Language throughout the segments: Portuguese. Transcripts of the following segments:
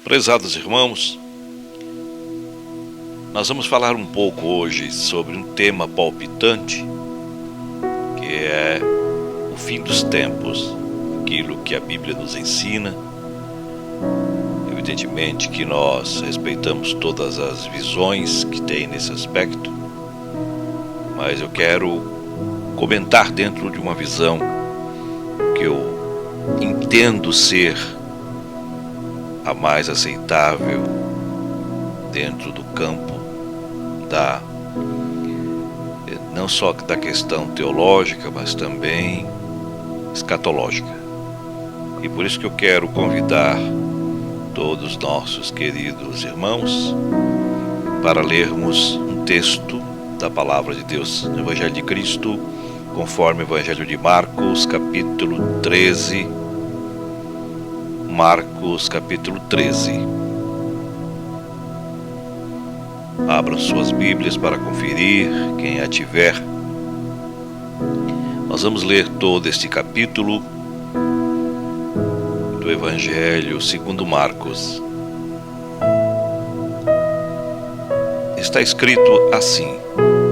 Prezados irmãos, nós vamos falar um pouco hoje sobre um tema palpitante, que é o fim dos tempos, aquilo que a Bíblia nos ensina. Evidentemente que nós respeitamos todas as visões que tem nesse aspecto, mas eu quero comentar dentro de uma visão que eu entendo ser a mais aceitável dentro do campo não só da questão teológica, mas também escatológica. E por isso que eu quero convidar todos os nossos queridos irmãos para lermos um texto da Palavra de Deus no Evangelho de Cristo, conforme o Evangelho de Marcos, capítulo 13. Marcos, capítulo 13. Abram suas Bíblias para conferir, quem a tiver. Nós vamos ler todo este capítulo do Evangelho segundo Marcos. Está escrito assim: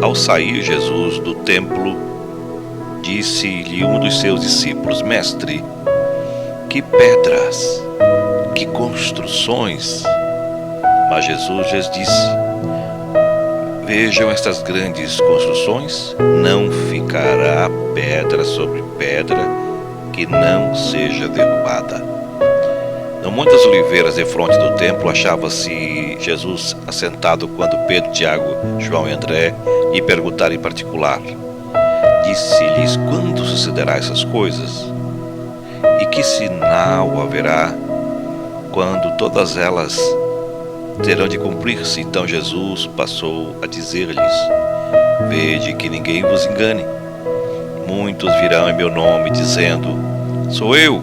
Ao sair Jesus do templo, disse-lhe um dos seus discípulos: Mestre, que pedras, que construções! Mas Jesus lhes disse: Vejam estas grandes construções, não ficará pedra sobre pedra que não seja derrubada. No Monte das Oliveiras, defronte do templo, achava-se Jesus assentado quando Pedro, Tiago, João e André lhe perguntaram em particular. Disse-lhes: Quando sucederá essas coisas? E que sinal haverá quando todas elas terão de cumprir-se? Então Jesus passou a dizer-lhes: Vede que ninguém vos engane. Muitos virão em meu nome, dizendo: Sou eu,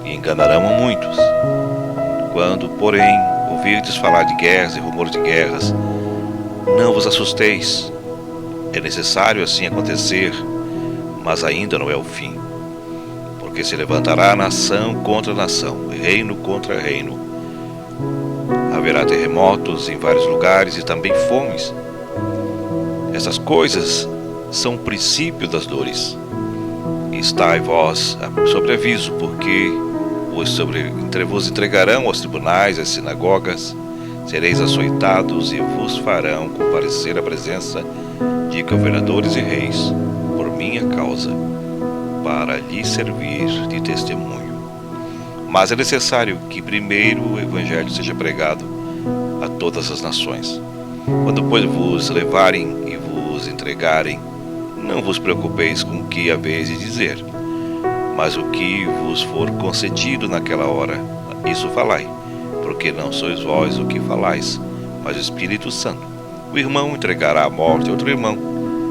e enganarão a muitos. Quando, porém, ouvirdes falar de guerras e rumores de guerras, não vos assusteis. É necessário assim acontecer, mas ainda não é o fim. Porque se levantará nação contra nação, reino contra reino. Haverá terremotos em vários lugares e também fomes. Essas coisas são o princípio das dores. Estai vós sobre aviso, porque vos entregarão aos tribunais, às sinagogas, sereis açoitados e vos farão comparecer à presença de governadores e reis, por minha causa, para lhe servir de testemunho. Mas é necessário que primeiro o Evangelho seja pregado a todas as nações. Quando, pois, vos levarem e vos entregarem, não vos preocupeis com o que haveis de dizer, mas o que vos for concedido naquela hora, isso falai, porque não sois vós o que falais, mas o Espírito Santo. O irmão entregará à morte outro irmão,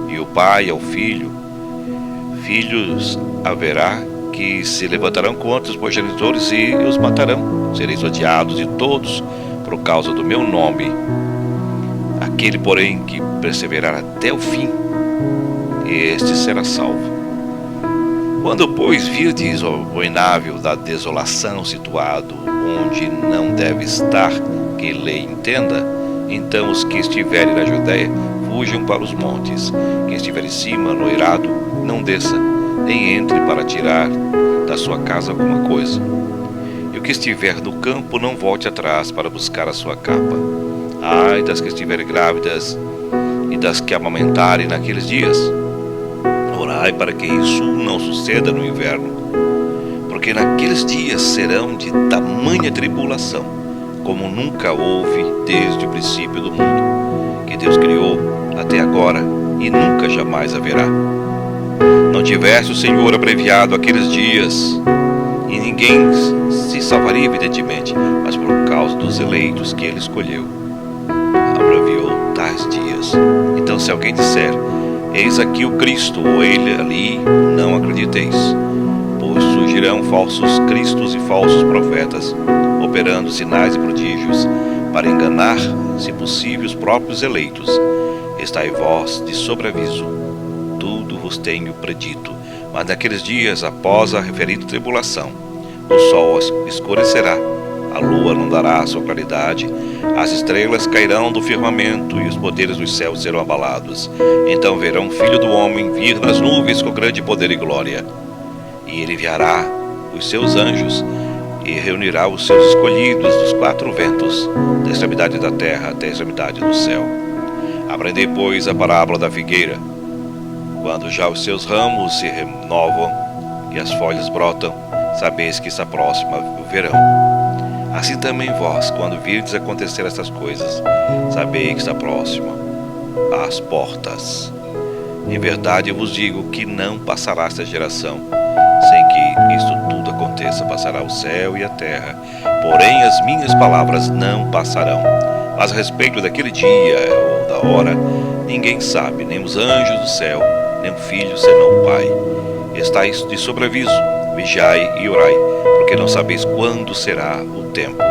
e o pai ao filho. Filhos haverá que se levantarão contra os progenitores e os matarão. Sereis odiados de todos por causa do meu nome. Aquele, porém, que perseverar até o fim, este será salvo. Quando, pois, virdes o abominável da desolação situado onde não deve estar, que lê e entenda, então os que estiverem na Judéia fujam para os montes. Quem estiver em cima, no eirado, não desça, nem entre para tirar da sua casa alguma coisa. E o que estiver no campo, não volte atrás para buscar a sua capa. Ai das que estiverem grávidas e das que amamentarem naqueles dias. Orai para que isso não suceda no inverno, porque naqueles dias serão de tamanha tribulação, como nunca houve desde o princípio do mundo, que Deus criou até agora, e nunca jamais haverá. Não tivesse o Senhor abreviado aqueles dias, e ninguém se salvaria, evidentemente, mas por causa dos eleitos que ele escolheu, abreviou tais dias. Então, se alguém disser: Eis aqui o Cristo, ou ele ali, não acrediteis, pois surgirão falsos cristos e falsos profetas, operando sinais e prodígios, para enganar, se possível, os próprios eleitos. Estai vós de sobreaviso, tudo vos tenho predito. Mas naqueles dias, após a referida tribulação, o sol escurecerá, A lua não dará sua claridade, as estrelas cairão do firmamento e os poderes dos céus serão abalados. Então verão o Filho do Homem vir nas nuvens com grande poder e glória. E ele enviará os seus anjos e reunirá os seus escolhidos dos quatro ventos, da extremidade da terra até a extremidade do céu. Aprendei, pois, a parábola da figueira. Quando já os seus ramos se renovam e as folhas brotam, sabeis que está próxima o verão. Assim também vós, quando virdes acontecer estas coisas, sabeis que está próxima às portas. Em verdade eu vos digo que não passará esta geração sem que isto tudo aconteça. Passará o céu e a terra, porém as minhas palavras não passarão. Mas a respeito daquele dia ou da hora, ninguém sabe, nem os anjos do céu, nem o Filho, senão o Pai. Estais de sobreaviso, vigiai e orai, porque não sabeis quando será o tempo.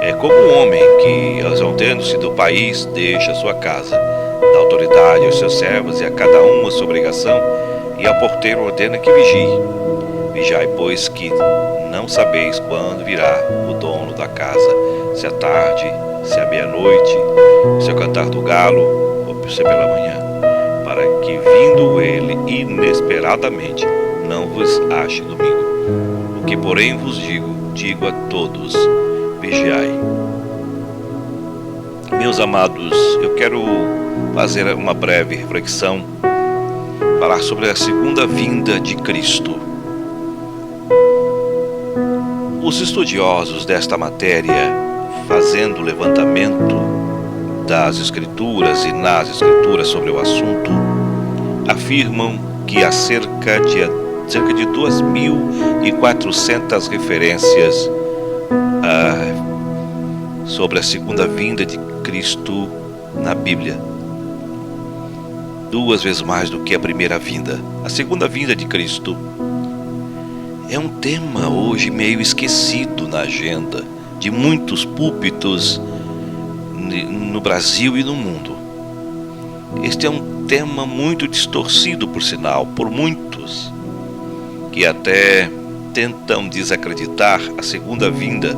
É como um homem que, exaltando-se do país, deixa a sua casa, dá autoridade aos seus servos e a cada um a sua obrigação, e ao porteiro ordena que vigie. Vigiai, pois, que não sabeis quando virá o dono da casa, se é tarde, se é meia-noite, se é o cantar do galo, ou se é pela manhã, para que, vindo ele inesperadamente, não vos ache domingo. O que, porém, vos digo a todos: vigiai. Meus amados, eu quero fazer uma breve reflexão, falar sobre a segunda vinda de Cristo. Os estudiosos desta matéria, fazendo o levantamento das Escrituras e nas Escrituras sobre o assunto, afirmam que há cerca de 2.400 referências sobre a segunda vinda de Cristo na Bíblia. 2 vezes mais do que a primeira vinda. A segunda vinda de Cristo é um tema hoje meio esquecido na agenda de muitos púlpitos no Brasil e no mundo. Este é um tema muito distorcido, por sinal, por muitos, que até tentam desacreditar a segunda vinda.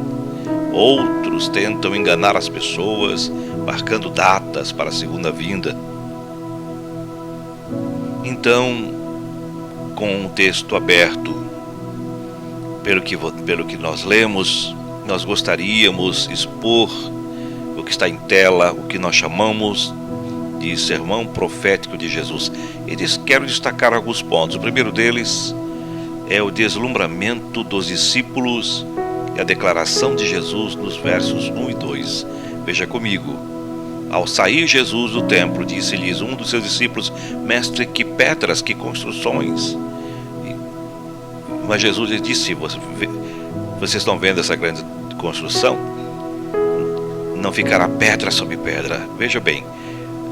Outros tentam enganar as pessoas, marcando datas para a segunda vinda. Então, com o texto aberto, pelo que nós lemos, nós gostaríamos de expor o que está em tela, o que nós chamamos de sermão profético de Jesus. E quero destacar alguns pontos. O primeiro deles é o deslumbramento dos discípulos e a declaração de Jesus nos versos 1 e 2. Veja comigo. Ao sair Jesus do templo, disse-lhes um dos seus discípulos: Mestre, que pedras, que construções. Mas Jesus lhe disse: vocês estão vendo essa grande construção? Não ficará pedra sobre pedra. Veja bem,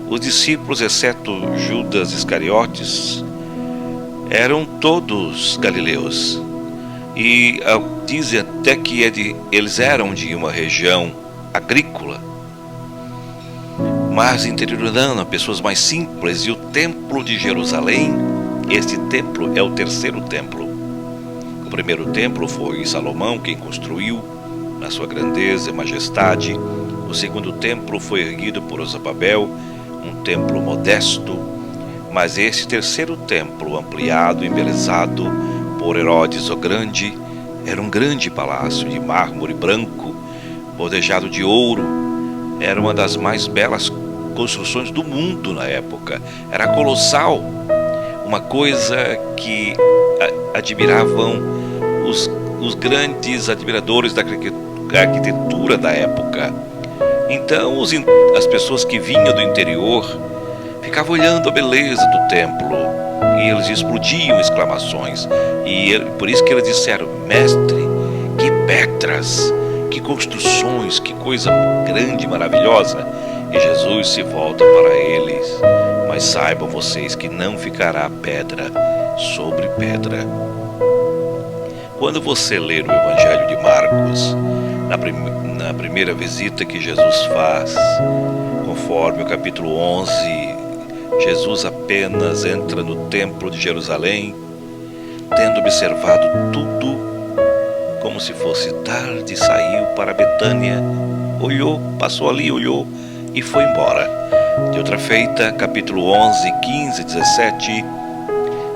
os discípulos, exceto Judas Iscariotes, eram todos galileus. E dizem até que eles eram de uma região agrícola, mas interiorana, pessoas mais simples. E o templo de Jerusalém, este templo é o terceiro templo. O primeiro templo foi Salomão quem construiu, na sua grandeza e majestade. O segundo templo foi erguido por Zorobabel, um templo modesto. Mas esse terceiro templo, ampliado e embelezado por Herodes o Grande, era um grande palácio de mármore branco, bordejado de ouro. Era uma das mais belas construções do mundo na época. Era colossal, uma coisa que admiravam os grandes admiradores da arquitetura da época. Então as pessoas que vinham do interior ficavam olhando a beleza do templo e eles explodiam exclamações. E por isso que eles disseram: Mestre, que pedras, que construções, que coisa grande e maravilhosa. E Jesus se volta para eles: mas saibam vocês que não ficará pedra sobre pedra. Quando você ler o Evangelho de Marcos, na primeira visita que Jesus faz, conforme o capítulo 11, Jesus apenas entra no templo de Jerusalém, tendo observado tudo como se fosse tarde, saiu para Betânia, olhou, passou ali, olhou e foi embora. De outra feita, capítulo 11, 15, 17,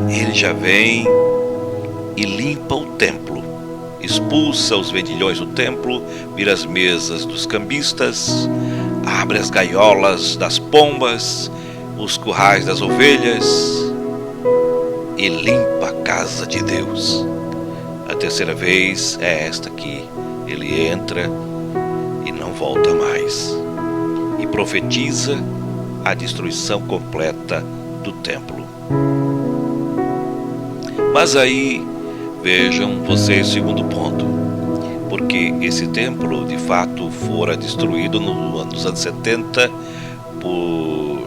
ele já vem e limpa o templo, expulsa os vendilhões do templo, vira as mesas dos cambistas, abre as gaiolas das pombas, os currais das ovelhas e limpa a casa de Deus. A terceira vez é esta que ele entra e não volta mais, e profetiza a destruição completa do templo. Mas aí, vejam vocês o segundo ponto, porque esse templo de fato fora destruído nos anos 70 por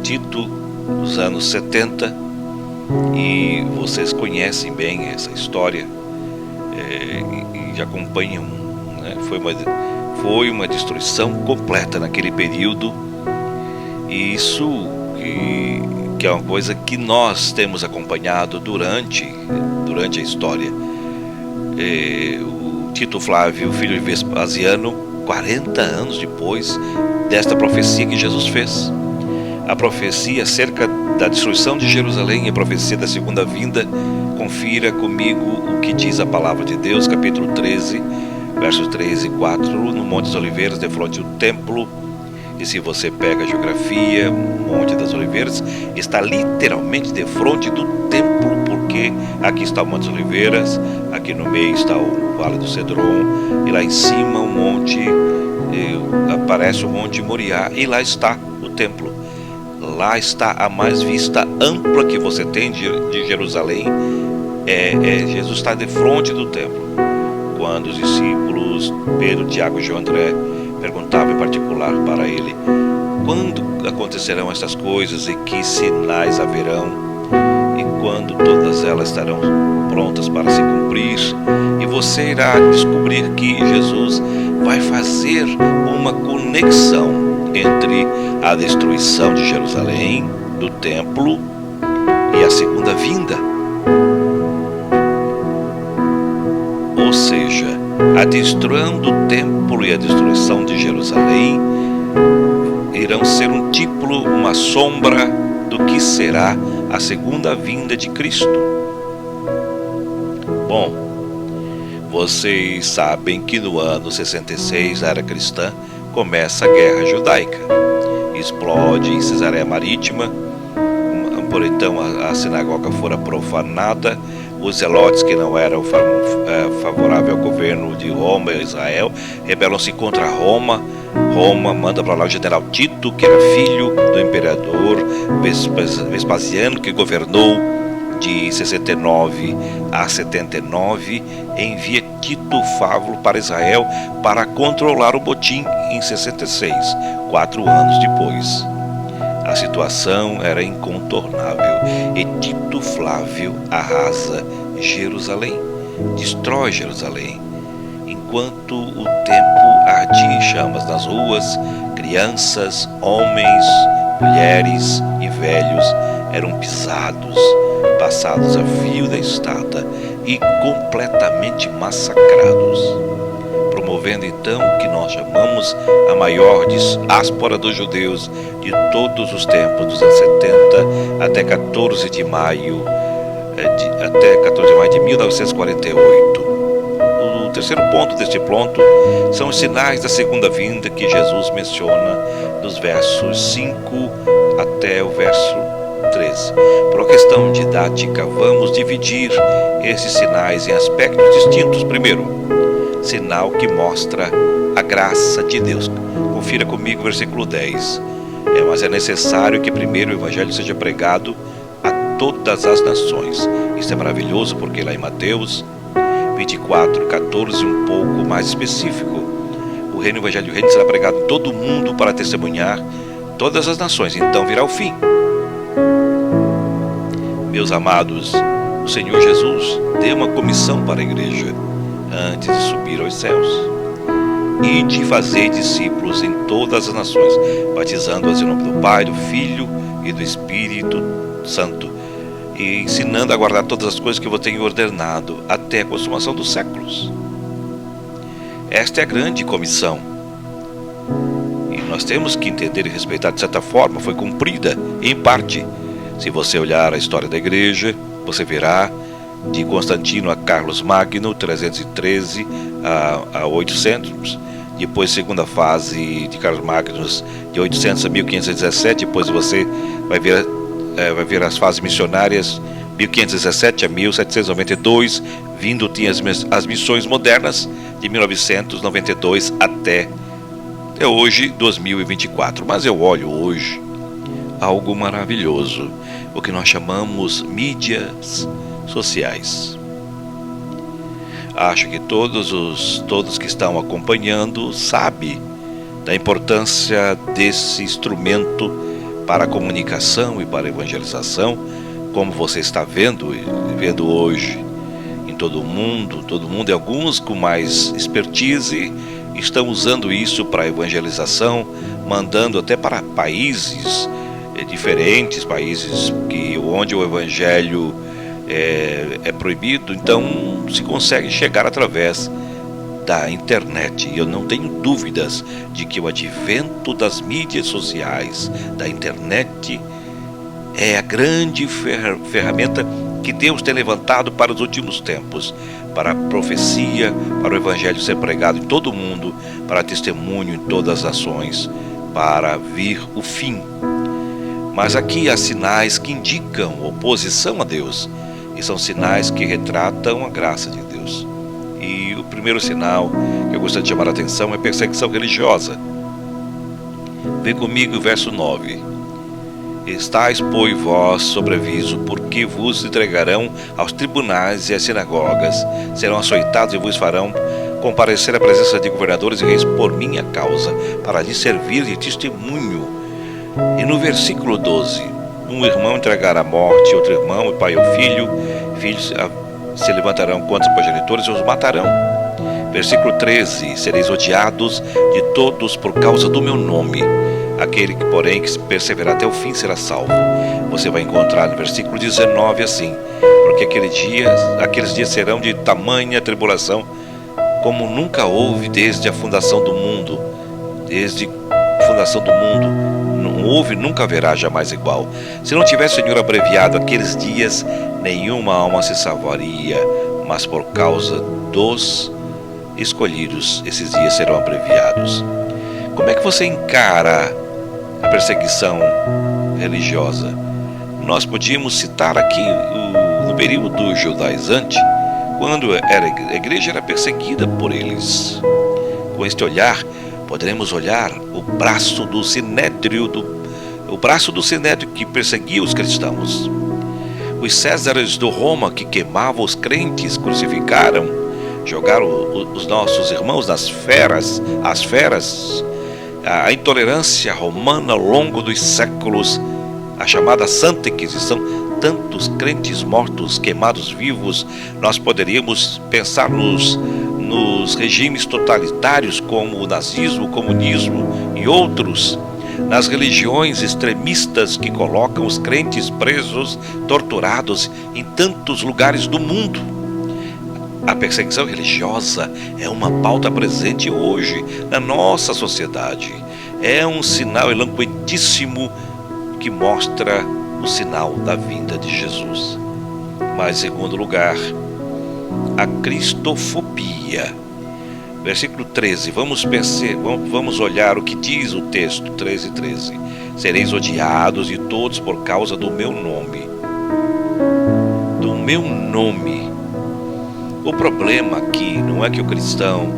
Tito, nos anos 70, e vocês conhecem bem essa história e já acompanham, né? Foi uma destruição completa naquele período, e isso que é uma coisa que nós temos acompanhado durante a história. O Tito Flávio, filho de Vespasiano, 40 anos depois desta profecia que Jesus fez, a profecia acerca da destruição de Jerusalém e a profecia da segunda vinda, confira comigo o que diz a palavra de Deus, capítulo 13, versos 3 e 4, no Monte das Oliveiras, de frente ao templo. E se você pega a geografia, o Monte das Oliveiras está literalmente de frente do templo, porque aqui está o Monte das Oliveiras, aqui no meio está o Vale do Cedron, e lá em cima o monte, aparece o Monte Moriá, e lá está o templo. Lá está a mais vista ampla que você tem de Jerusalém. Jesus está de frente do templo. Quando os discípulos Pedro, Tiago e João André perguntavam em particular para ele: quando acontecerão estas coisas e que sinais haverão, e quando todas elas estarão prontas para se cumprir? E você irá descobrir que Jesus vai fazer uma conexão entre a destruição de Jerusalém, do templo, e a segunda vinda. Ou seja, a destruição do templo e a destruição de Jerusalém irão ser um tipo, uma sombra do que será a segunda vinda de Cristo. Bom, vocês sabem que no ano 66, a era cristã, começa a guerra judaica. Explode em Cesareia Marítima, por então a sinagoga fora profanada. Os zelotes, que não eram favoráveis ao governo de Roma e Israel, rebelam-se contra Roma. Roma manda para lá o general Tito, que era filho do imperador Vespasiano, que governou de 69 a 79, envia Tito Fávulo para Israel para controlar o botim em 66, 4 anos depois. A situação era incontornável e Tito Flávio arrasa Jerusalém, destrói Jerusalém. Enquanto o tempo ardia em chamas nas ruas, crianças, homens, mulheres e velhos eram pisados, passados a fio da espada e completamente massacrados, promovendo então o que nós chamamos a maior diáspora dos judeus de todos os tempos, dos anos 70 até 14 de maio de 1948. O terceiro ponto deste ponto são os sinais da segunda vinda que Jesus menciona dos versos 5 até o verso 13. Por uma questão didática, vamos dividir esses sinais em aspectos distintos. Primeiro, sinal que mostra a graça de Deus. Confira comigo o versículo 10. Mas é necessário que primeiro o evangelho seja pregado a todas as nações. Isso é maravilhoso, porque lá em Mateus 24, 14, um pouco mais específico, o evangelho do reino será pregado em todo o mundo para testemunhar todas as nações, então virá o fim. Meus amados, o Senhor Jesus deu uma comissão para a igreja antes de subir aos céus: e de fazer discípulos em todas as nações, batizando-as em nome do Pai, do Filho e do Espírito Santo, e ensinando a guardar todas as coisas que eu tenho ordenado até a consumação dos séculos. Esta é a grande comissão. E nós temos que entender e respeitar, de certa forma, foi cumprida em parte. Se você olhar a história da igreja, você verá de Constantino a Carlos Magno, 313 a 800. Depois, segunda fase de Carlos Magno, de 800 a 1517. Depois você vai ver as fases missionárias, 1517 a 1792. Vindo tinha as missões modernas, de 1992 até hoje, 2024. Mas eu olho hoje algo maravilhoso, o que nós chamamos mídias sociais. Acho que todos que estão acompanhando sabem da importância desse instrumento para a comunicação e para a evangelização, como você está vendo hoje em todo mundo e alguns com mais expertise estão usando isso para a evangelização, mandando até para países diferentes, países onde o evangelho é proibido. Então se consegue chegar através da internet. E eu não tenho dúvidas de que o advento das mídias sociais, da internet, é a grande ferramenta que Deus tem levantado para os últimos tempos, para a profecia, para o evangelho ser pregado em todo o mundo, para testemunho em todas as nações, para vir o fim. Mas aqui há sinais que indicam oposição a Deus, e são sinais que retratam a graça de Deus. E o primeiro sinal que eu gostaria de chamar a atenção é perseguição religiosa. Vem comigo o verso 9. Estais, pois, vós sob aviso, porque vos entregarão aos tribunais e às sinagogas, serão açoitados e vos farão comparecer à presença de governadores e reis por minha causa, para lhes servir de testemunho. E no versículo 12, um irmão entregará à morte outro irmão, e pai ao filho, filhos se levantarão contra os progenitores e os matarão. Versículo 13, sereis odiados de todos por causa do meu nome. Aquele que, porém, que perseverar até o fim será salvo. Você vai encontrar no versículo 19 assim: porque aqueles dias serão de tamanha tribulação, como nunca houve desde a fundação do mundo. Desde a fundação do mundo não houve, nunca haverá jamais igual. Se não tivesse o Senhor abreviado aqueles dias, nenhuma alma se salvaria, mas por causa dos escolhidos, esses dias serão abreviados. Como é que você encara a perseguição religiosa? Nós podíamos citar aqui no período judaizante, quando a igreja era perseguida por eles. Com este olhar, poderemos olhar o braço do sinédrio, que perseguia os cristãos. Os Césares do Roma, que queimavam os crentes, crucificaram, jogaram os nossos irmãos nas feras, as feras. A intolerância romana ao longo dos séculos, a chamada Santa Inquisição, tantos crentes mortos, queimados vivos. Nós poderíamos pensar nos regimes totalitários como o nazismo, o comunismo e outros, nas religiões extremistas que colocam os crentes presos, torturados em tantos lugares do mundo. A perseguição religiosa é uma pauta presente hoje na nossa sociedade. É um sinal eloquentíssimo que mostra o sinal da vinda de Jesus. Mas, em segundo lugar, a cristofobia. Versículo 13, vamos olhar o que diz o texto, 13. Sereis odiados de todos por causa do meu nome. Do meu nome. O problema aqui não é que o cristão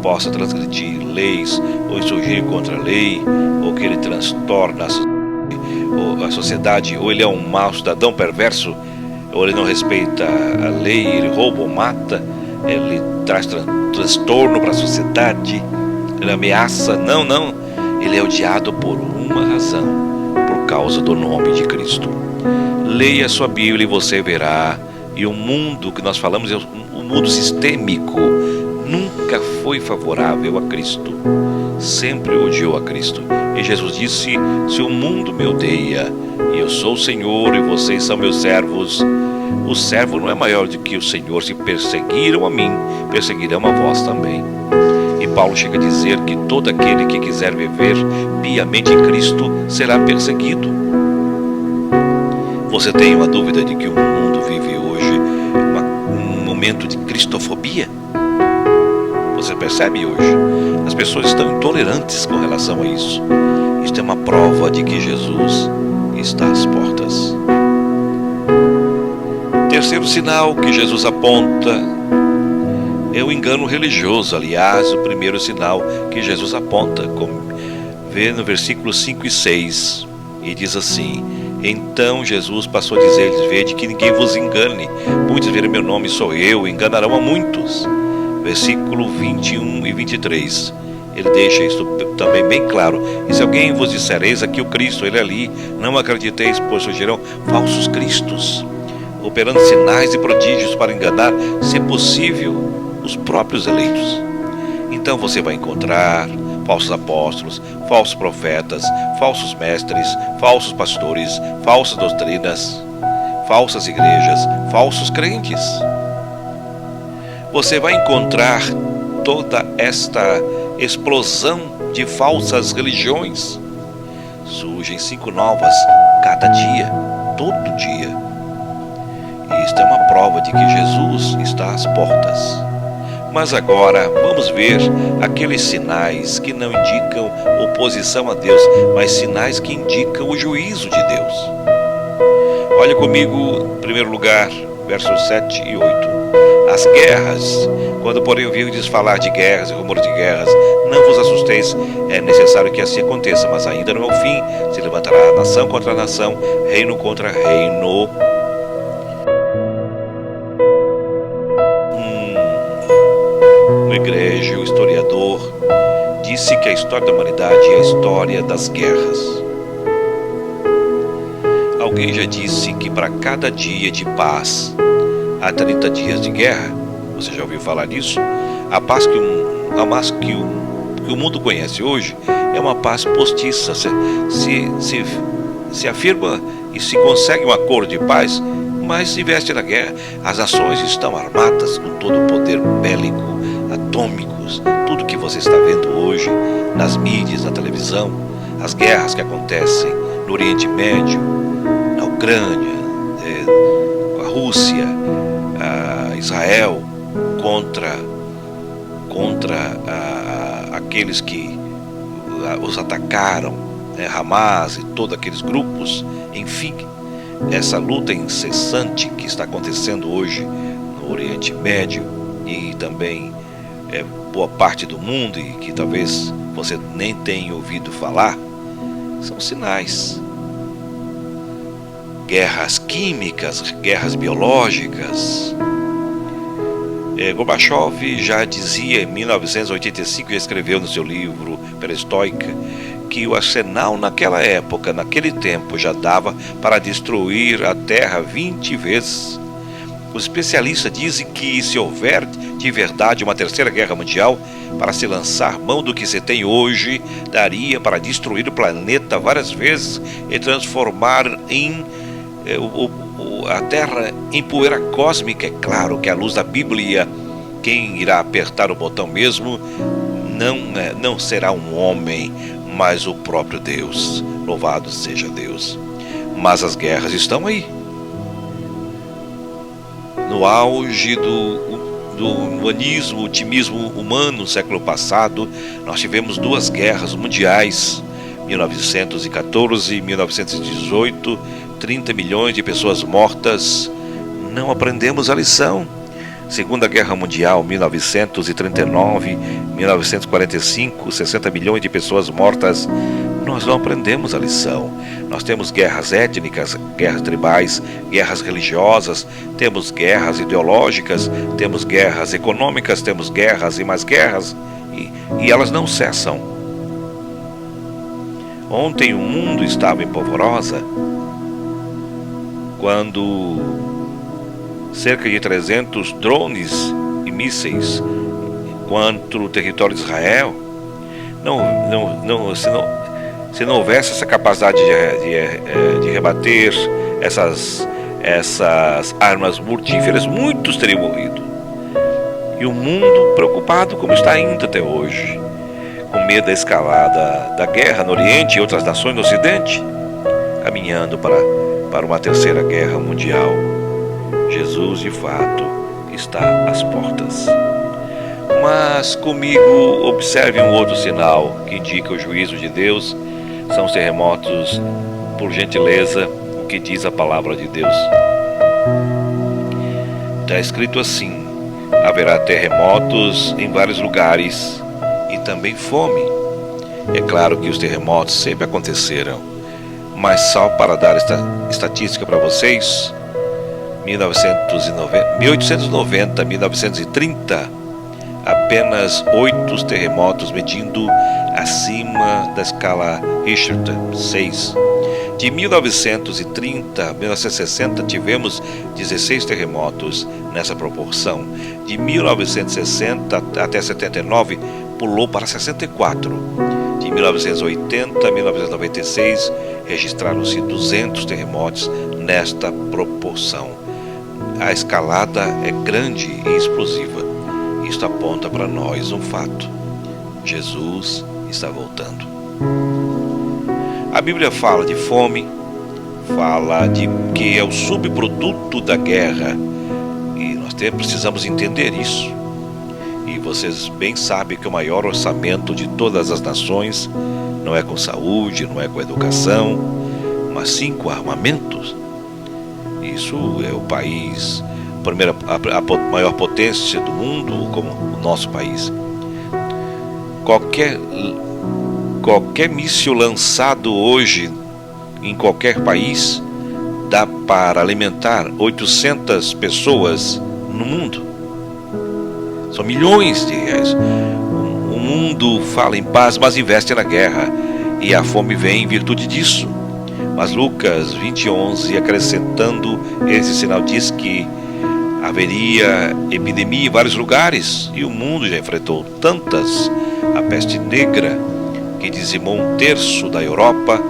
possa transgredir leis ou insurgir contra a lei, ou que ele transtorna a sociedade, ou ele é um mau cidadão perverso, ou ele não respeita a lei, ele rouba ou mata, ele traz transtorno para a sociedade, ele ameaça. Não, ele é odiado por uma razão, por causa do nome de Cristo. Leia a sua Bíblia e você verá. E o mundo que nós falamos é um mundo sistêmico. Nunca nunca foi favorável a Cristo, sempre odiou a Cristo. E Jesus disse: se o mundo me odeia, e eu sou o Senhor e vocês são meus servos, o servo não é maior do que o Senhor. Se perseguiram a mim, perseguirão a vós também. E Paulo chega a dizer que todo aquele que quiser viver piamente em Cristo será perseguido. Você tem uma dúvida de que o mundo vive hoje um momento de cristofobia? Você percebe hoje? As pessoas estão intolerantes com relação a isso. Isto é uma prova de que Jesus está às portas. Terceiro sinal que Jesus aponta é o engano religioso. Aliás, o primeiro sinal que Jesus aponta, como vê no versículos 5 e 6, e diz assim: então Jesus passou a dizer-lhes: vede que ninguém vos engane, muitos verão meu nome, sou eu, enganarão a muitos. Versículo 21 e 23, ele deixa isso também bem claro: e se alguém vos disser, eis aqui o Cristo, ele ali, não acrediteis, pois surgirão falsos cristos, operando sinais e prodígios para enganar, se possível, os próprios eleitos. Então você vai encontrar falsos apóstolos, falsos profetas, falsos mestres, falsos pastores, falsas doutrinas, falsas igrejas, falsos crentes. Você vai encontrar toda esta explosão de falsas religiões. Surgem 5 novas cada dia, todo dia. E isto é uma prova de que Jesus está às portas. Mas agora vamos ver aqueles sinais que não indicam oposição a Deus, mas sinais que indicam o juízo de Deus. Olha comigo, em primeiro lugar, versos 7 e 8. As guerras, quando porém ouvirdes falar de guerras e rumores de guerras, não vos assusteis, é necessário que assim aconteça, mas ainda não é o fim. Se levantará nação contra nação, reino contra reino. Um egrégio historiador disse que a história da humanidade é a história das guerras. Alguém já disse que para cada dia de paz há 30 dias de guerra. Você já ouviu falar disso? A paz que o mundo conhece hoje é uma paz postiça. Se afirma e se consegue um acordo de paz, mas se investe na guerra. As nações estão armadas com todo o poder bélico, atômicos, tudo que você está vendo hoje nas mídias, na televisão, as guerras que acontecem no Oriente Médio, na Ucrânia, com a Rússia, a Israel, contra aqueles que os atacaram, Hamas e todos aqueles grupos, enfim, essa luta incessante que está acontecendo hoje no Oriente Médio e também boa parte do mundo, e que talvez você nem tenha ouvido falar, são sinais. Guerras químicas, guerras biológicas. Gorbachev já dizia em 1985, escreveu no seu livro Perestroika, que o arsenal naquela época, naquele tempo, já dava para destruir a Terra 20 vezes. Os especialistas dizem que se houver de verdade uma terceira guerra mundial, para se lançar mão do que se tem hoje, daria para destruir o planeta várias vezes e transformar a Terra em poeira cósmica. É claro que à luz da Bíblia, quem irá apertar o botão mesmo não será um homem, mas o próprio Deus. Louvado seja Deus. Mas as guerras estão aí. No auge do humanismo, otimismo humano no século passado, nós tivemos 2 guerras mundiais, 1914 e 1918, 30 milhões de pessoas mortas. Não aprendemos a lição. Segunda Guerra Mundial, 1939, 1945, 60 milhões de pessoas mortas. Nós não aprendemos a lição. Nós temos guerras étnicas, guerras tribais, guerras religiosas, temos guerras ideológicas, temos guerras econômicas, temos guerras e mais guerras, e elas não cessam. Ontem o mundo estava em polvorosa quando cerca de 300 drones e mísseis quanto o território de Israel, se não houvesse essa capacidade de rebater essas armas mortíferas, muitos teriam morrido. E o mundo preocupado como está ainda até hoje, com medo da escalada da guerra no Oriente e outras nações no Ocidente, caminhando para uma terceira guerra mundial. Jesus, de fato, está às portas. Mas comigo observe um outro sinal que indica o juízo de Deus. São os terremotos. Por gentileza, o que diz a palavra de Deus? Está escrito assim: haverá terremotos em vários lugares e também fome. É claro que os terremotos sempre aconteceram, mas só para dar esta estatística para vocês, 1890, 1930, apenas 8 terremotos medindo acima da escala Richter 6. De 1930 a 1960 tivemos 16 terremotos nessa proporção. De 1960 até 79 pulou para 64. De 1980 a 1996 registraram-se 200 terremotos nesta proporção. A escalada é grande e explosiva. Isto aponta para nós um fato: Jesus está voltando. A Bíblia fala de fome, fala de que é o subproduto da guerra, e nós precisamos entender isso. E vocês bem sabem que o maior orçamento de todas as nações não é com saúde, não é com educação, mas sim com armamentos. Isso é o país, a maior potência do mundo, como o nosso país. Qualquer míssil lançado hoje em qualquer país dá para alimentar 800 pessoas no mundo. São milhões de reais. O mundo fala em paz, mas investe na guerra, e a fome vem em virtude disso. Mas Lucas 20:11, acrescentando esse sinal, diz que haveria epidemia em vários lugares, e o mundo já enfrentou tantas: a peste negra, que dizimou 1/3 da Europa,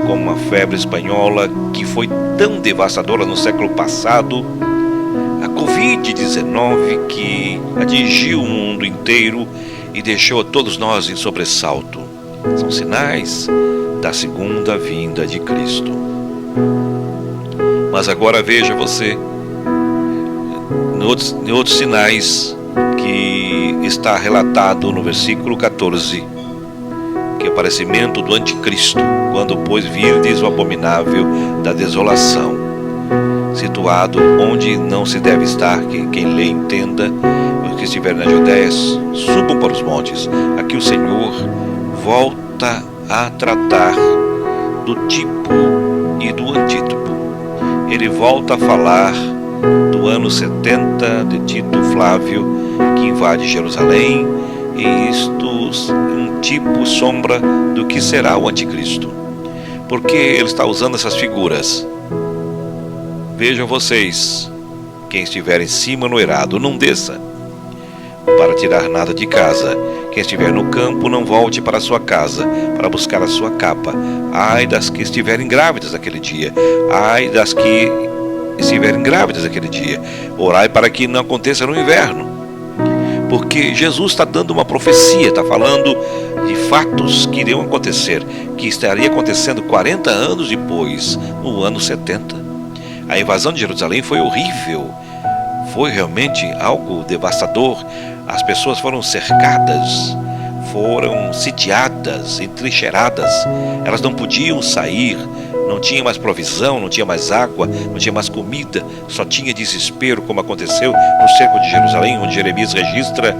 como a febre espanhola, que foi tão devastadora no século passado, a Covid-19, que atingiu o mundo inteiro e deixou a todos nós em sobressalto. São sinais da segunda vinda de Cristo. Mas agora veja você, em outros sinais que está relatado no versículo 14, que é o aparecimento do anticristo, quando pois virdes o abominável da desolação, situado onde não se deve estar, que quem lê entenda. Os que estiverem na Judéia subam para os montes. Aqui o Senhor volta a tratar do tipo e do antítipo. Ele volta a falar do ano 70 de Tito Flávio, que invade Jerusalém, e isto um tipo, sombra do que será o anticristo. Porque ele está usando essas figuras. Vejam vocês, quem estiver em cima no eirado, não desça para tirar nada de casa. Quem estiver no campo, não volte para a sua casa para buscar a sua capa. Ai das que estiverem grávidas naquele dia. Ai das que estiverem grávidas naquele dia. Orai para que não aconteça no inverno. Porque Jesus está dando uma profecia, está falando de fatos que iriam acontecer, que estaria acontecendo 40 anos depois, no ano 70. A invasão de Jerusalém foi horrível, foi realmente algo devastador. As pessoas foram cercadas, foram sitiadas, entrincheiradas, elas não podiam sair, não tinha mais provisão, não tinha mais água, não tinha mais comida, só tinha desespero, como aconteceu no cerco de Jerusalém, onde Jeremias registra,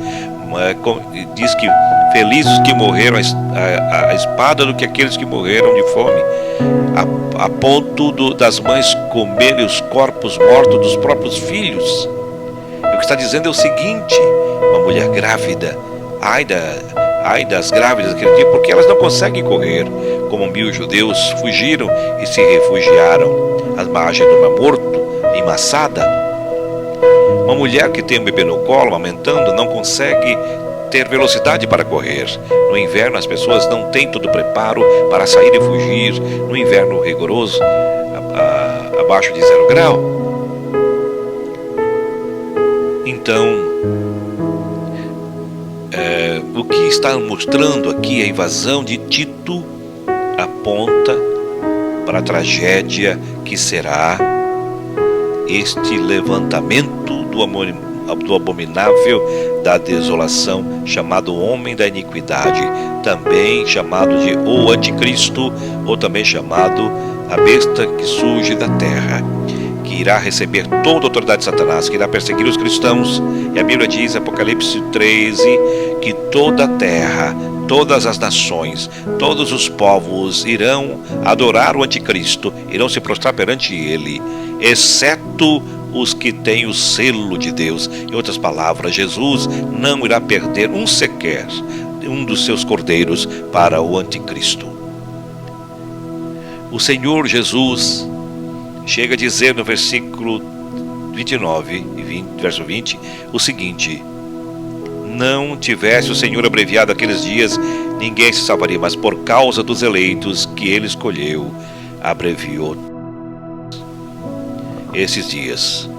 diz que felizes os que morreram a espada do que aqueles que morreram de fome, a ponto das mães comerem os corpos mortos dos próprios filhos. E o que está dizendo é o seguinte: uma mulher grávida, ai das grávidas daquele dia, porque elas não conseguem correr, como 1000 judeus fugiram e se refugiaram às margens do Mar Morto, em Massada. Uma mulher que tem um bebê no colo, amamentando, não consegue ter velocidade para correr. No inverno as pessoas não têm todo o preparo para sair e fugir. No inverno rigoroso, abaixo de 0 grau. Então, o que está mostrando aqui a invasão de Tito aponta para a tragédia que será este levantamento do abominável da desolação, chamado homem da iniquidade, também chamado de o anticristo, ou também chamado a besta que surge da terra, que irá receber toda a autoridade de Satanás, que irá perseguir os cristãos. E a Bíblia diz, Apocalipse 13, que toda a terra, todas as nações, todos os povos irão adorar o anticristo, irão se prostrar perante ele, exceto os que têm o selo de Deus. Em outras palavras, Jesus não irá perder sequer um dos seus cordeiros para o anticristo. O Senhor Jesus chega a dizer no versículo 29 e 20, verso 20, o seguinte: não tivesse o Senhor abreviado aqueles dias, ninguém se salvaria, mas por causa dos eleitos que ele escolheu, abreviou esses dias.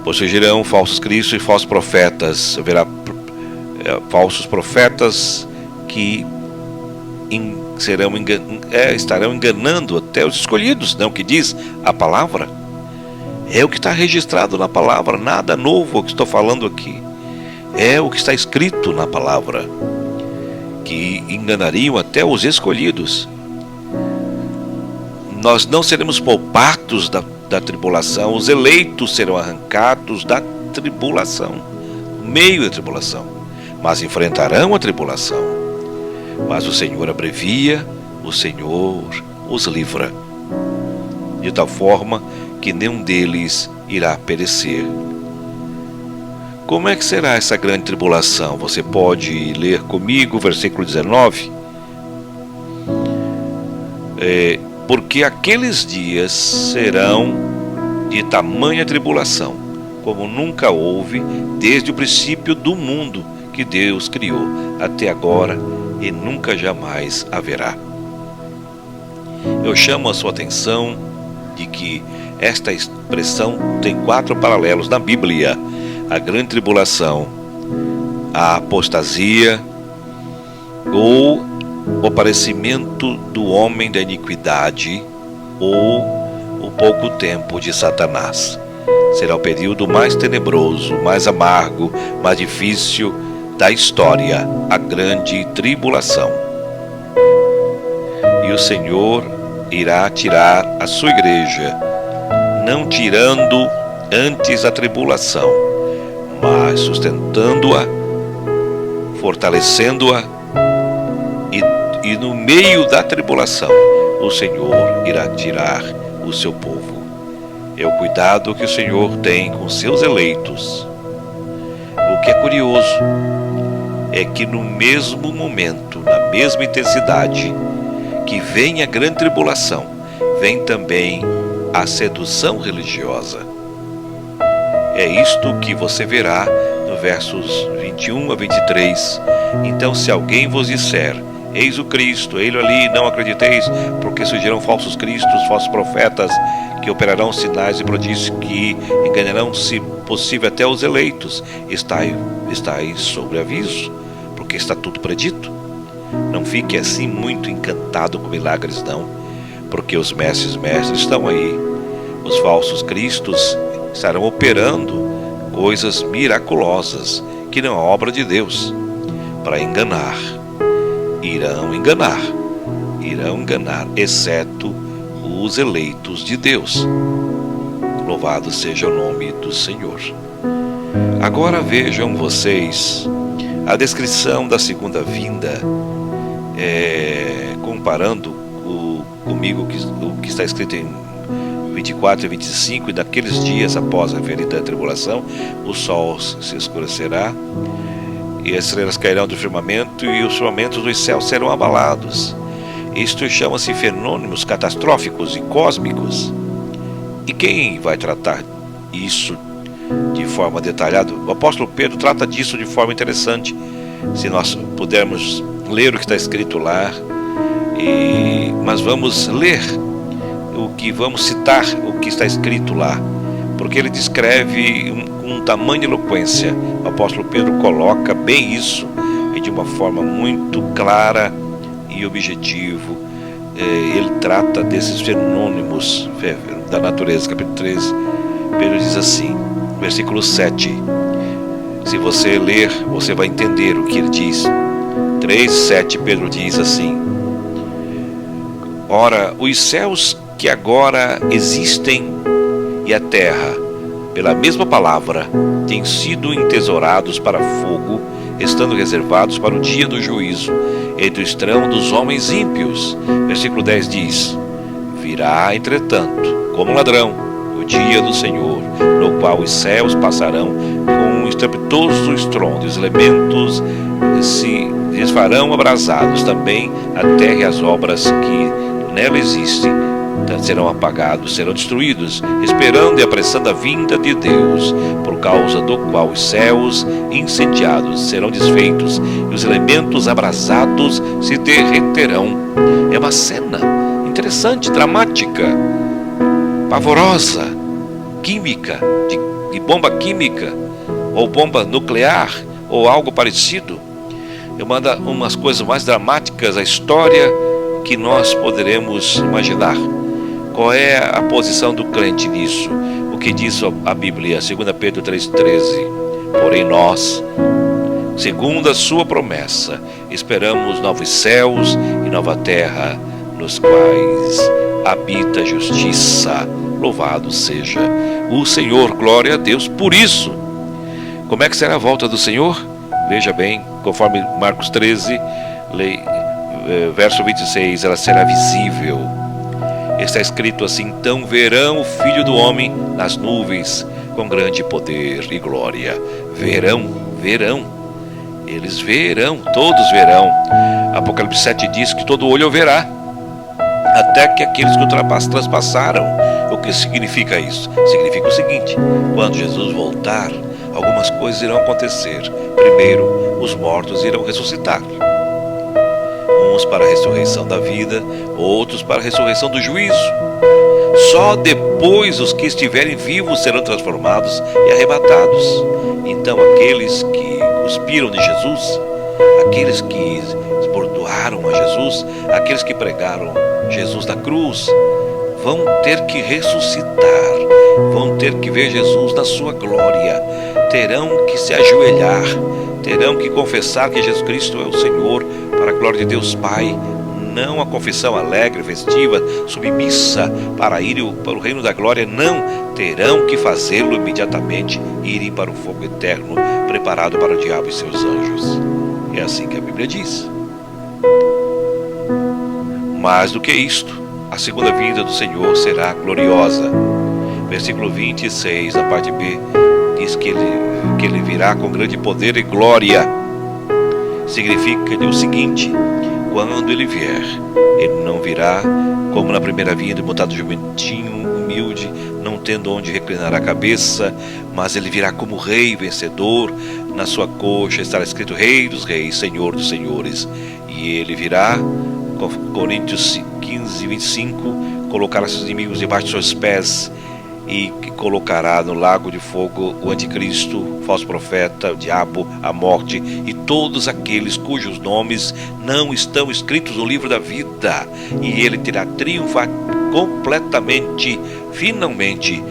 Pois surgirão falsos cristos e falsos profetas. Haverá falsos profetas que estarão enganando até os escolhidos, não, que diz a palavra. É o que está registrado na palavra, nada novo o que estou falando aqui. É o que está escrito na palavra, que enganariam até os escolhidos. Nós não seremos poupados da tribulação, os eleitos serão arrancados da tribulação, no meio da tribulação, mas enfrentarão a tribulação. Mas o Senhor abrevia, o Senhor os livra, de tal forma que nenhum deles irá perecer. Como é que será essa grande tribulação? Você pode ler comigo o versículo 19. Porque aqueles dias serão de tamanha tribulação, como nunca houve desde o princípio do mundo que Deus criou até agora, e nunca jamais haverá. Eu chamo a sua atenção de que esta expressão tem 4 paralelos na Bíblia: a grande tribulação, a apostasia, ou o aparecimento do homem da iniquidade, ou o pouco tempo de Satanás. Será o período mais tenebroso, mais amargo, mais difícil da história, a grande tribulação. E o Senhor irá tirar a sua igreja, não tirando antes a tribulação, mas sustentando-a, fortalecendo-a, e no meio da tribulação o Senhor irá tirar o seu povo. É o cuidado que o Senhor tem com seus eleitos. O que é curioso é que no mesmo momento, na mesma intensidade que vem a grande tribulação, vem também a sedução religiosa. É isto que você verá no versos 21 a 23. Então, se alguém vos disser, eis o Cristo, ele ali, não acrediteis, porque surgirão falsos cristos, falsos profetas, que operarão sinais e prodígios, que enganarão, se possível, até os eleitos. Estai sobre aviso, porque está tudo predito. Não fique assim muito encantado com milagres, não, porque os mestres estão aí. Os falsos cristos estarão operando coisas miraculosas, que não é obra de Deus, para enganar. Irão enganar, exceto os eleitos de Deus. Louvado seja o nome do Senhor. Agora vejam vocês a descrição da segunda vinda, comparando comigo o que está escrito em 24 e 25, e naqueles dias após a referida tribulação, o sol se escurecerá, e as estrelas cairão do firmamento, e os firmamentos dos céus serão abalados. Isto chama-se fenômenos catastróficos e cósmicos. E quem vai tratar isso de forma detalhada. O apóstolo Pedro trata disso de forma interessante. Se nós pudermos ler o que está escrito lá, mas vamos ler vamos citar o que está escrito lá, porque ele descreve com tamanha eloquência. O apóstolo Pedro coloca bem isso, e de uma forma muito clara e objetivo. Ele trata desses fenômenos da natureza. Capítulo 13, Pedro diz assim, versículo 7. Se você ler, você vai entender o que ele diz. 3:7, Pedro diz assim: ora, os céus que agora existem e a terra, pela mesma palavra, têm sido entesourados para fogo, estando reservados para o dia do juízo, entre o estrão dos homens ímpios. Versículo 10 diz: virá, entretanto, como ladrão, o dia do Senhor, no qual os céus passarão com um estrepitoso estrondo, os elementos se desfarão abrasados, também a terra e as obras que nela existem serão apagados, serão destruídos, esperando e apressando a vinda de Deus, por causa do qual os céus incendiados serão desfeitos e os elementos abrasados se derreterão. É uma cena interessante, dramática, pavorosa, química, de bomba química, ou bomba nuclear, ou algo parecido. É uma das coisas mais dramáticas da história que nós poderemos imaginar. Qual é a posição do crente nisso? O que diz a Bíblia, 2 Pedro 3,13. Porém nós, segundo a sua promessa, esperamos novos céus e nova terra, nos quais habita a justiça. Louvado seja o Senhor, glória a Deus por isso. Como é que será a volta do Senhor? Veja bem, conforme Marcos 13, verso 26, ela será visível. Está escrito assim: então verão o Filho do Homem nas nuvens, com grande poder e glória. Verão. Eles verão, todos verão. Apocalipse 7 diz que todo olho o verá, até que aqueles que o transpassaram. O que significa isso? Significa o seguinte: quando Jesus voltar, algumas coisas irão acontecer. Primeiro, os mortos irão ressuscitar. Uns para a ressurreição da vida, outros para a ressurreição do juízo. Só depois os que estiverem vivos serão transformados e arrebatados. Então aqueles que cuspiram de Jesus, aqueles que esbordoaram a Jesus, aqueles que pregaram Jesus na cruz, vão ter que ressuscitar, vão ter que ver Jesus na sua glória, terão que se ajoelhar, terão que confessar que Jesus Cristo é o Senhor, para a glória de Deus Pai. Não a confissão alegre, festiva, submissa para ir para o reino da glória, não, terão que fazê-lo imediatamente e irem para o fogo eterno, preparado para o diabo e seus anjos. É assim que a Bíblia diz. Mais do que isto, a segunda vinda do Senhor será gloriosa. Versículo 26, a parte B, diz que ele virá com grande poder e glória. Significa o seguinte: quando ele vier, ele não virá como na primeira vinda, montado jumentinho, humilde, não tendo onde reclinar a cabeça, mas ele virá como rei vencedor. Na sua coxa estará escrito Rei dos Reis, Senhor dos Senhores. E ele virá, Coríntios 15:25, colocará seus inimigos debaixo de seus pés, e colocará no lago de fogo o anticristo, o falso profeta, o diabo, a morte e todos aqueles cujos nomes não estão escritos no livro da vida. E ele terá triunfado completamente, finalmente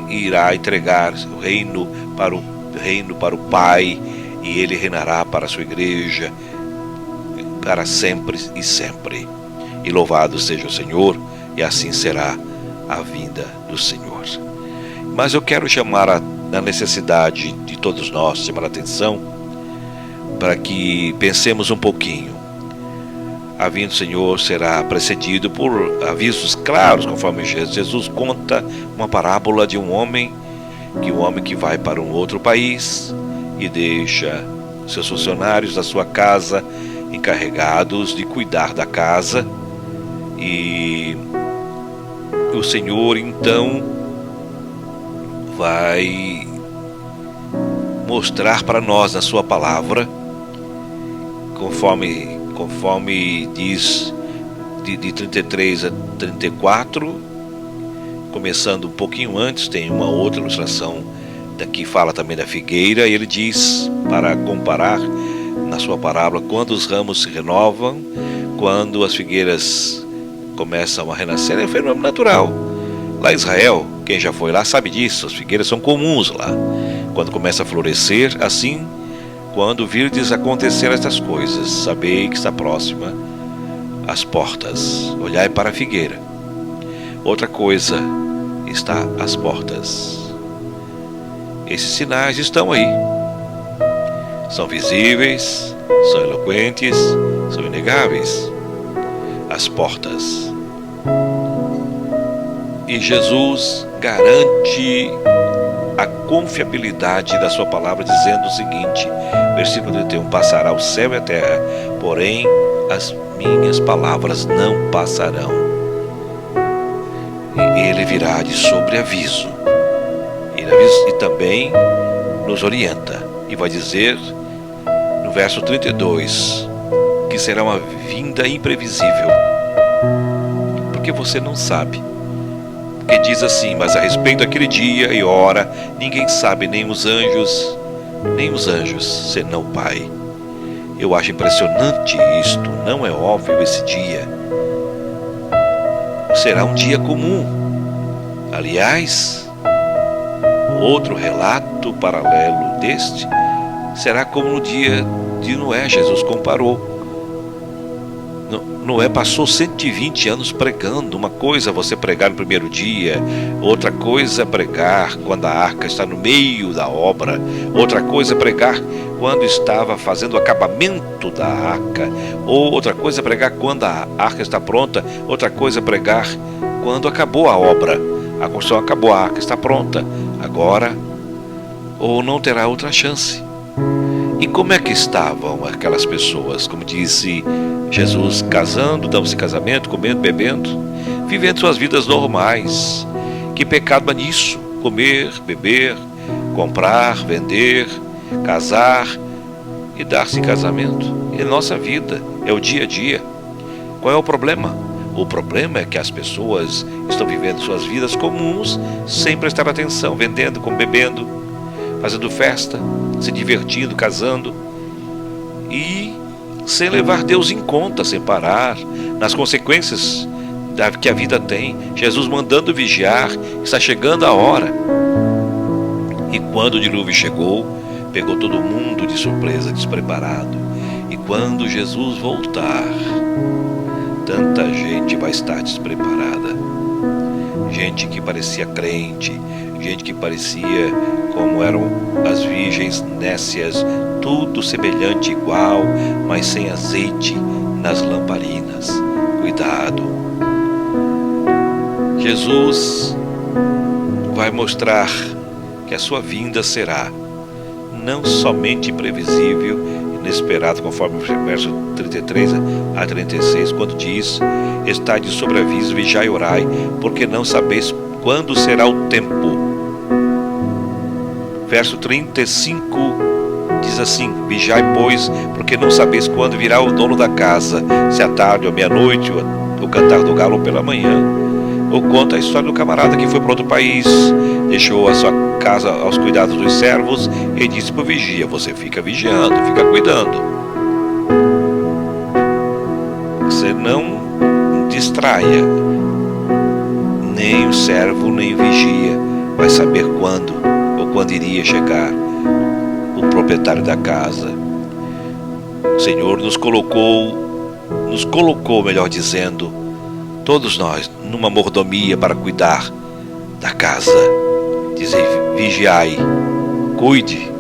irá entregar o reino para o Pai, e ele reinará para a sua igreja para sempre e sempre. E louvado seja o Senhor, e assim será a vinda do Senhor. Mas eu quero chamar a necessidade de todos nós, chamar a atenção, para que pensemos um pouquinho. A vinda do Senhor será precedido por avisos claros, conforme Jesus conta uma parábola de um homem que vai para um outro país e deixa seus funcionários da sua casa encarregados de cuidar da casa, e o Senhor então vai mostrar para nós na sua palavra, conforme diz de 33 a 34, começando um pouquinho antes, tem uma outra ilustração daqui, fala também da figueira, e ele diz, para comparar na sua parábola, quando os ramos se renovam, quando as figueiras começam a renascer, é um fenômeno natural. Lá em Israel, quem já foi lá sabe disso, as figueiras são comuns lá. Quando começa a florescer, assim, quando virdes acontecer estas coisas, sabei que está próxima as portas. Olhai para a figueira. Outra coisa está às portas. Esses sinais estão aí. São visíveis, são eloquentes, são inegáveis. As portas. E Jesus garante a confiabilidade da sua palavra, dizendo o seguinte, versículo 31, passará o céu e a terra, porém as minhas palavras não passarão. E ele virá de sobreaviso, e também nos orienta, e vai dizer no verso 32, que será uma vinda imprevisível, porque você não sabe. Que diz assim, mas a respeito daquele dia e hora, ninguém sabe, nem os anjos, senão o Pai. Eu acho impressionante isto, não é óbvio esse dia. Será um dia comum. Aliás, outro relato paralelo deste, será como no dia de Noé. Jesus comparou. Noé passou 120 anos pregando. Uma coisa é você pregar no primeiro dia, outra coisa é pregar quando a arca está no meio da obra, outra coisa é pregar quando estava fazendo o acabamento da arca, ou outra coisa é pregar quando a arca está pronta, outra coisa é pregar quando acabou a obra, a construção acabou, a arca está pronta, agora, ou não terá outra chance. E como é que estavam aquelas pessoas? Como disse Jesus, casando, dando-se casamento, comendo, bebendo, vivendo suas vidas normais. Que pecado é nisso? Comer, beber, comprar, vender, casar e dar-se em casamento. É nossa vida, é o dia a dia. Qual é o problema? O problema é que as pessoas estão vivendo suas vidas comuns, sem prestar atenção, vendendo, bebendo, fazendo festa, se divertindo, casando, e sem levar Deus em conta, sem parar nas consequências que a vida tem. Jesus mandando vigiar, está chegando a hora. E quando o dilúvio chegou, pegou todo mundo de surpresa, despreparado. E quando Jesus voltar, tanta gente vai estar despreparada. Gente que parecia crente, gente que parecia como eram as virgens nécias, tudo semelhante, igual, mas sem azeite nas lamparinas. Cuidado. Jesus vai mostrar que a sua vinda será não somente imprevisível, inesperado, conforme o verso 33 a 36, quando diz, está de sobreaviso, vigiai e orai, porque não sabeis quando será o tempo. Verso 35 diz assim, vigiai, pois, porque não sabeis quando virá o dono da casa, se à tarde ou meia-noite, ou cantar do galo ou pela manhã. Ou conta a história do camarada que foi para outro país, deixou a sua casa aos cuidados dos servos e disse para o vigia, você fica vigiando, fica cuidando. Você não distraia, nem o servo, nem o vigia vai saber quando iria chegar o proprietário da casa. O Senhor nos colocou, melhor dizendo, todos nós, numa mordomia para cuidar da casa. Diz vigiai, cuide.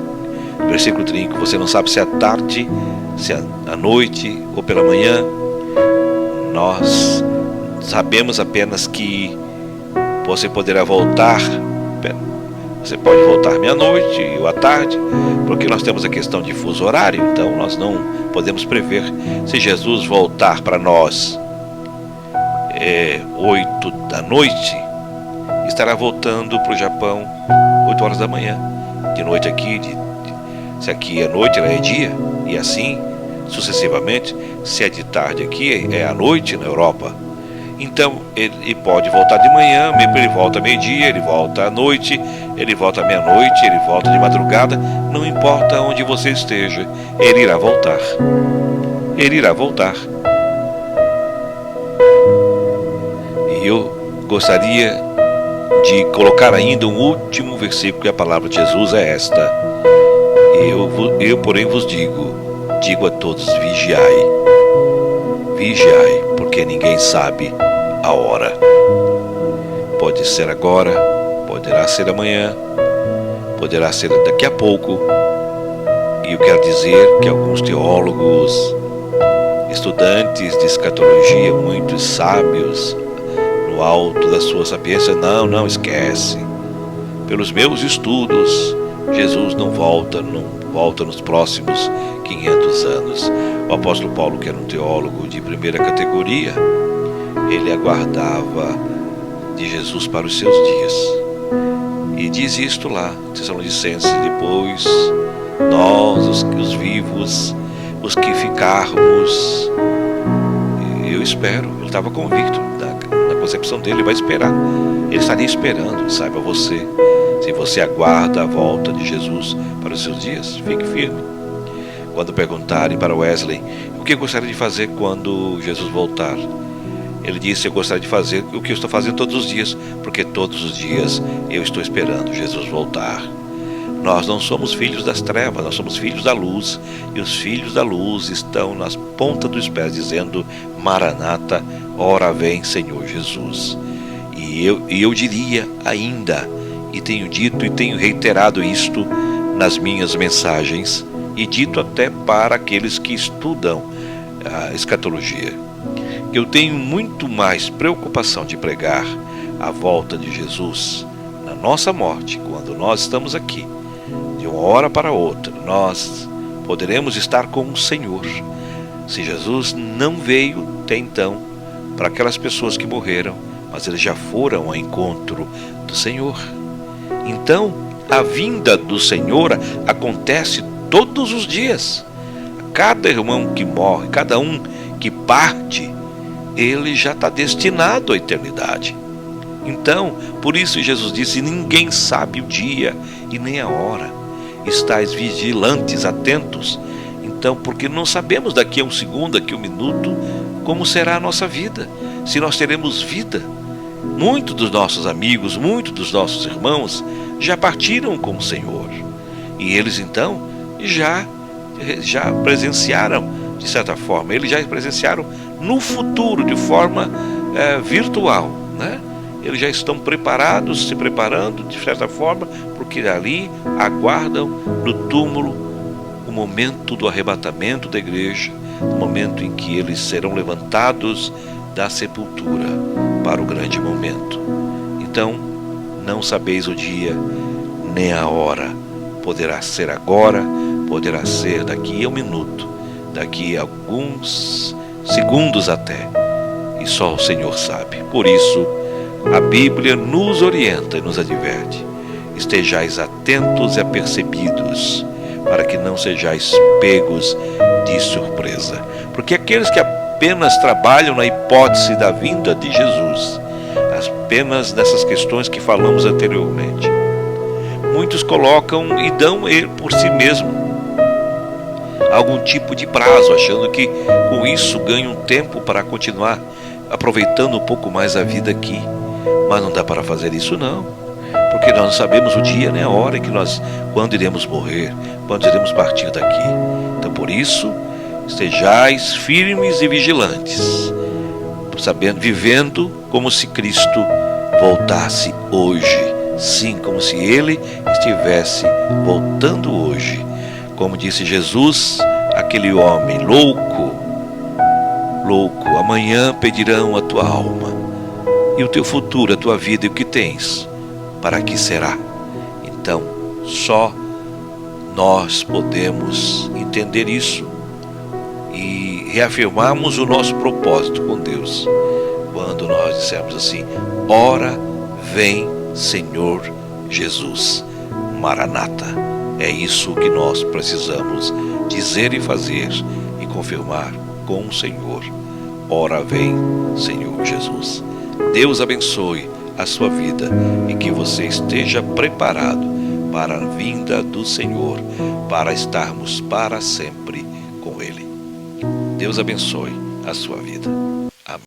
Versículo 30, você não sabe se é à tarde, se é à noite ou pela manhã. Nós sabemos apenas que você poderá voltar. Você pode voltar meia-noite ou à tarde, porque nós temos a questão de fuso horário, então nós não podemos prever. Se Jesus voltar para nós 8 da noite, estará voltando para o Japão 8 horas da manhã. De noite aqui, Se aqui é noite, lá é dia, e assim sucessivamente. Se é de tarde aqui, é à noite na Europa. Então ele pode voltar de manhã, ele volta meio-dia, ele volta à noite, ele volta à meia-noite, ele volta de madrugada. Não importa onde você esteja, ele irá voltar. Ele irá voltar. E eu gostaria de colocar ainda um último versículo, que a palavra de Jesus é esta: eu porém vos digo a todos, vigiai, vigiai, porque ninguém sabe a hora. Pode ser agora, poderá ser amanhã, poderá ser daqui a pouco. E eu quero dizer que alguns teólogos, estudantes de escatologia, muitos sábios, no alto da sua sapiência, não esquece. Pelos meus estudos, Jesus não volta nos próximos 500 anos. O apóstolo Paulo, que era um teólogo de primeira categoria, ele aguardava de Jesus para os seus dias. E diz isto lá, Tessalonicenses: depois nós, os vivos, os que ficarmos, eu espero. Ele estava convicto na concepção dele, ele vai esperar. Ele estaria esperando, saiba você. Se você aguarda a volta de Jesus para os seus dias, fique firme. Quando perguntarem para Wesley o que gostaria de fazer quando Jesus voltar, ele disse: eu gostaria de fazer o que eu estou fazendo todos os dias, porque todos os dias eu estou esperando Jesus voltar. Nós não somos filhos das trevas, nós somos filhos da luz, e os filhos da luz estão nas pontas dos pés dizendo: Maranata, ora vem Senhor Jesus. E eu diria ainda, e tenho dito e tenho reiterado isto nas minhas mensagens, e dito até para aqueles que estudam a escatologia, que eu tenho muito mais preocupação de pregar a volta de Jesus na nossa morte, quando nós estamos aqui, de uma hora para outra, nós poderemos estar com o Senhor. Se Jesus não veio até então, para aquelas pessoas que morreram, mas eles já foram ao encontro do Senhor. Então, a vinda do Senhor acontece todos os dias. Cada irmão que morre, cada um que parte, ele já está destinado à eternidade. Então, por isso Jesus disse: ninguém sabe o dia e nem a hora. Estais vigilantes, atentos. Então, porque não sabemos daqui a um segundo, daqui a um minuto, como será a nossa vida, se nós teremos vida. Muitos dos nossos amigos, muitos dos nossos irmãos já partiram com o Senhor. E eles então já presenciaram, de certa forma, eles já presenciaram no futuro, de forma virtual, né? Eles já estão preparados, se preparando, de certa forma, porque ali aguardam no túmulo o momento do arrebatamento da igreja, o momento em que eles serão levantados da sepultura para o grande momento. Então, não sabeis o dia nem a hora. Poderá ser agora, poderá ser daqui a um minuto, daqui a alguns segundos até, e só o Senhor sabe. Por isso, a Bíblia nos orienta e nos adverte: estejais atentos e apercebidos, para que não sejais pegos de surpresa. Porque aqueles que apenas trabalham na hipótese da vinda de Jesus, apenas nessas questões que falamos anteriormente, muitos colocam e dão ele por si mesmo algum tipo de prazo, achando que com isso ganham tempo para continuar aproveitando um pouco mais a vida aqui. Mas não dá para fazer isso não, porque nós não sabemos o dia nem a hora que quando iremos morrer, quando iremos partir daqui. Então, por isso, estejais firmes e vigilantes, sabendo, vivendo como se Cristo voltasse hoje. Sim, como se Ele estivesse voltando hoje. Como disse Jesus, aquele homem louco, amanhã pedirão a tua alma, e o teu futuro, a tua vida e o que tens, para que será? Então, só nós podemos entender isso e reafirmarmos o nosso propósito com Deus, quando nós dissermos assim: ora vem Senhor Jesus, Maranata. É isso que nós precisamos dizer e fazer e confirmar com o Senhor. Ora vem, Senhor Jesus. Deus abençoe a sua vida e que você esteja preparado para a vinda do Senhor, para estarmos para sempre com Ele. Deus abençoe a sua vida.